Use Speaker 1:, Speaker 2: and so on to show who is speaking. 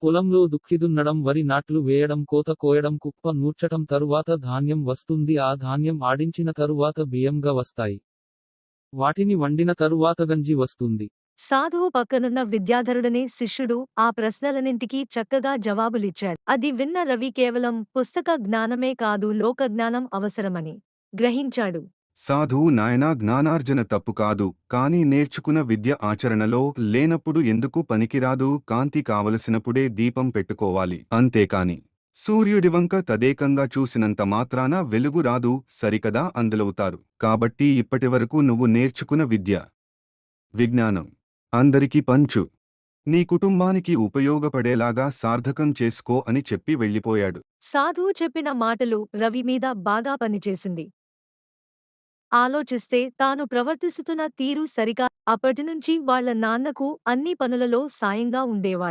Speaker 1: పొలంలో దుక్కిదున్నడం, వరి నాట్లు వేయడం, కోత కోయడం, కుప్ప నూర్చటం, తరువాత ధాన్యం వస్తుంది. ఆ ధాన్యం ఆడించిన తరువాత బియ్యంగా వస్తాయి. వాటిని వండిన తరువాత గంజి వస్తుంది.
Speaker 2: సాధువు పక్కనున్న విద్యాధరుడనే శిష్యుడు ఆ ప్రశ్నలన్నింటికీ చక్కగా జవాబులిచ్చాడు. అది విన్న రవి కేవలం పుస్తక జ్ఞానమే కాదు, లోకజ్ఞానం అవసరమని గ్రహించాడు.
Speaker 3: సాధువు నాయనా, జ్ఞానార్జన తప్పు కాదు, కాని నేర్చుకున్న విద్య ఆచరణలో లేనప్పుడు ఎందుకు పనికిరాదు. కాంతి కావలసినప్పుడే దీపం పెట్టుకోవాలి, అంతేకాని సూర్యుడివంక తదేకంగా చూసినంత మాత్రాన వెలుగు రాదు, సరికదా అందలవుతారు. కాబట్టి ఇప్పటివరకు నువ్వు నేర్చుకున్న విద్య, విజ్ఞానం అందరికీ పంచు. నీ కుటుంబానికి ఉపయోగపడేలాగా సార్థకం చేసుకో అని చెప్పి వెళ్ళిపోయాడు.
Speaker 2: సాధువు చెప్పిన మాటలు రవి మీద బాగా పనిచేసింది. ఆలోచిస్తే తాను ప్రవర్తిస్తున్న తీరు సరికా. అప్పటినుంచి వాళ్ళ నాన్నకు అన్ని పనులలో సాయంగా ఉండేవాడు.